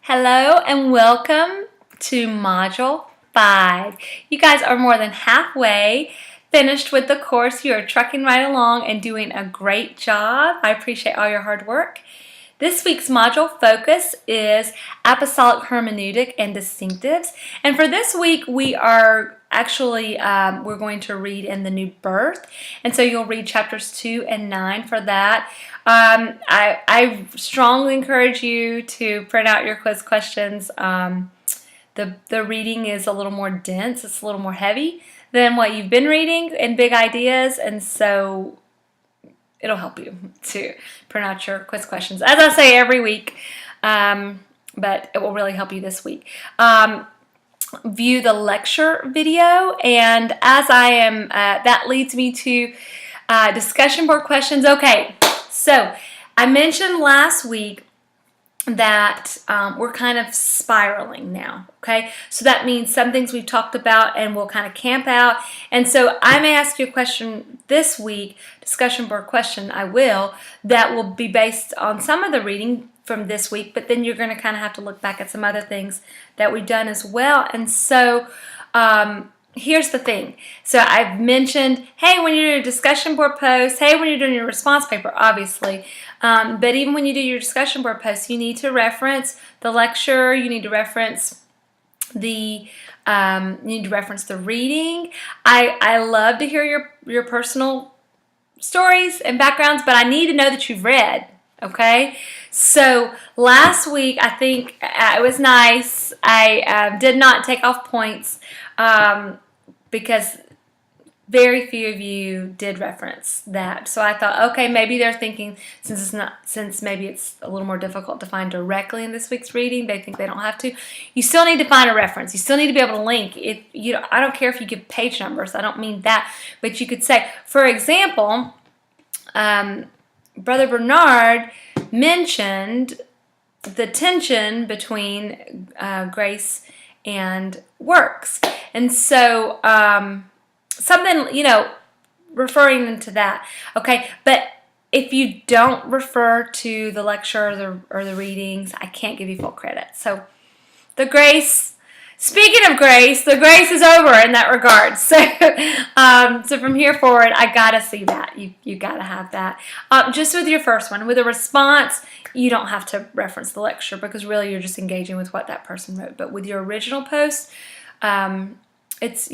Hello and welcome to Module 5. You guys are more than halfway finished with the course. You are trucking right along and doing a great job. I appreciate all your hard work. This week's module focus is apostolic hermeneutic and distinctives. And for this week, we are actually, we're going to read in the New Birth. And so you'll read chapters 2 and 9 for that. I strongly encourage you to print out your quiz questions. The reading is a little more dense. It's a little more heavy than what you've been reading in Big Ideas. And so it'll help you to print out your quiz questions, as I say every week, but it will really help you this week. View the lecture video, and as I am, that leads me to discussion board questions. Okay, so I mentioned last week that we're kind of spiraling now, okay? So that means some things we've talked about and we'll kind of camp out. And so I may ask you a question this week, discussion board question, I will, that will be based on some of the reading from this week, but then you're going to kind of have to look back at some other things that we've done as well. And so here's the thing. So I've mentioned, hey, when you're doing a discussion board post, hey, when you're doing your response paper, obviously, but even when you do your discussion board posts, you need to reference the lecture, you need to reference the reading. I love to hear your personal stories and backgrounds, but I need to know that you've read. Okay, so last week I think it was nice. I did not take off points because very few of you did reference that. So I thought, okay, maybe they're thinking since maybe it's a little more difficult to find directly in this week's reading, they think they don't have to. You still need to find a reference. You still need to be able to link. If you, I don't care if you give page numbers. I don't mean that, but you could say, for example, Brother Bernard mentioned the tension between grace and works. And so something, referring to that. Okay, but if you don't refer to the lecture or the readings, I can't give you full credit. So the grace, speaking of grace, the grace is over in that regard. So, so from here forward, I gotta see that. You gotta have that. Just with your first one, with a response, you don't have to reference the lecture because really you're just engaging with what that person wrote. But with your original post, it's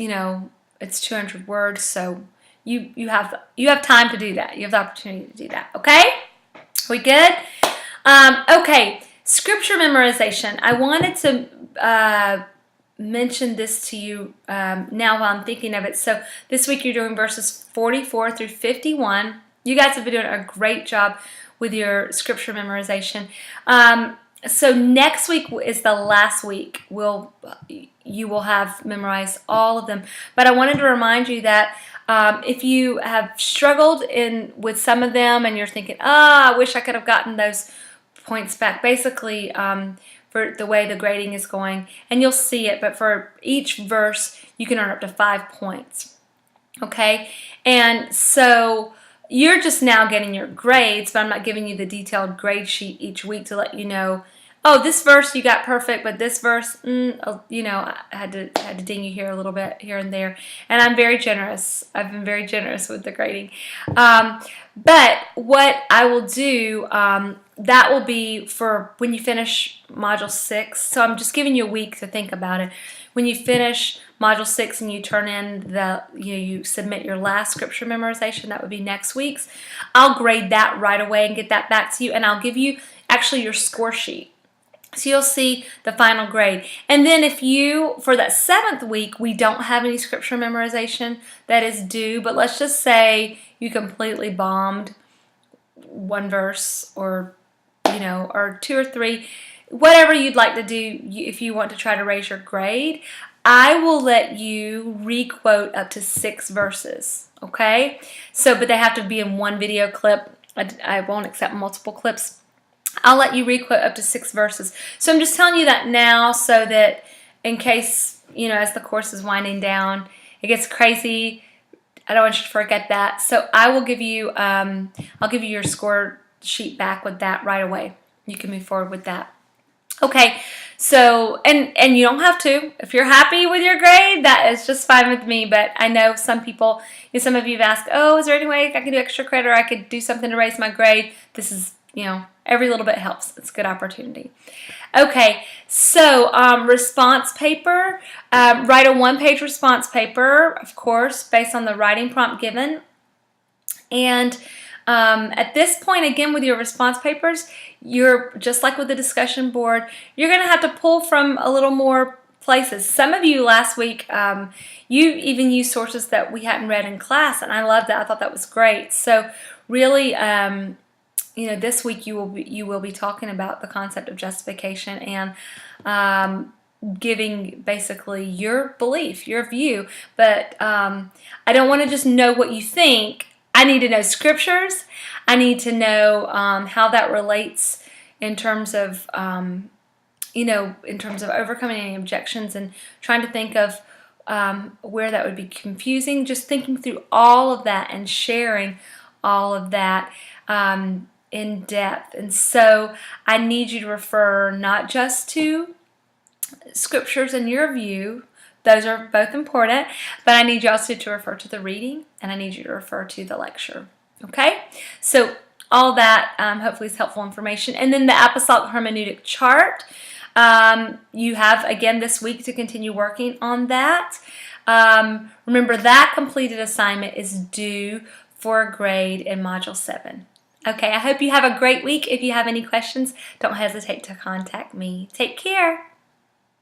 it's 200 words, so you have time to do that. You have the opportunity to do that. Okay, we good? Okay, scripture memorization. I wanted to mention this to you now while I'm thinking of it. So this week you're doing verses 44 through 51. You guys have been doing a great job with your scripture memorization. So next week is the last week you will have memorized all of them. But I wanted to remind you that if you have struggled with some of them and you're thinking, I wish I could have gotten those points back. Basically, for the way the grading is going, and you'll see it, but for each verse, you can earn up to 5 points. Okay? And so you're just now getting your grades, but I'm not giving you the detailed grade sheet each week to let you know, oh, this verse you got perfect, but this verse, I had to ding you here a little bit here and there. And I'm very generous. I've been very generous with the grading. But what I will do, that will be for when you finish Module 6. So I'm just giving you a week to think about it. When you finish Module 6 and you turn in you submit your last scripture memorization, that would be next week's. I'll grade that right away and get that back to you, and I'll give you actually your score sheet. So you'll see the final grade. And then if for that 7th week, we don't have any scripture memorization that is due, but let's just say you completely bombed one verse or 2 or 3, whatever you'd like to do if you want to try to raise your grade, I will let you re-quote up to 6 verses, okay? So, but they have to be in one video clip. I won't accept multiple clips. I'll let you re-quote up to 6 verses. So I'm just telling you that now so that in case, as the course is winding down, it gets crazy. I don't want you to forget that. So I will give you, I'll give you your score sheet back with that right away. You can move forward with that. Okay, so and you don't have to. If you're happy with your grade, that is just fine with me. But I know some people, some of you have asked, oh, is there any way I can do extra credit or I could do something to raise my grade? This is, every little bit helps. It's a good opportunity. Okay, so response paper. Write a one-page response paper, of course, based on the writing prompt given. And at this point, again, with your response papers, you're just like with the discussion board, you're going to have to pull from a little more places. Some of you last week, you even used sources that we hadn't read in class, and I loved that. I thought that was great. So really, this week you will be talking about the concept of justification and giving basically your belief, your view. But I don't want to just know what you think. I need to know scriptures. I need to know how that relates in terms of, in terms of overcoming any objections and trying to think of where that would be confusing. Just thinking through all of that and sharing all of that in depth. And so I need you to refer not just to scriptures in your view. Those are both important, but I need you also to refer to the reading, and I need you to refer to the lecture. Okay? So all that hopefully is helpful information. And then the apostolic hermeneutic chart. You have, again, this week to continue working on that. Remember, that completed assignment is due for a grade in Module 7. Okay, I hope you have a great week. If you have any questions, don't hesitate to contact me. Take care.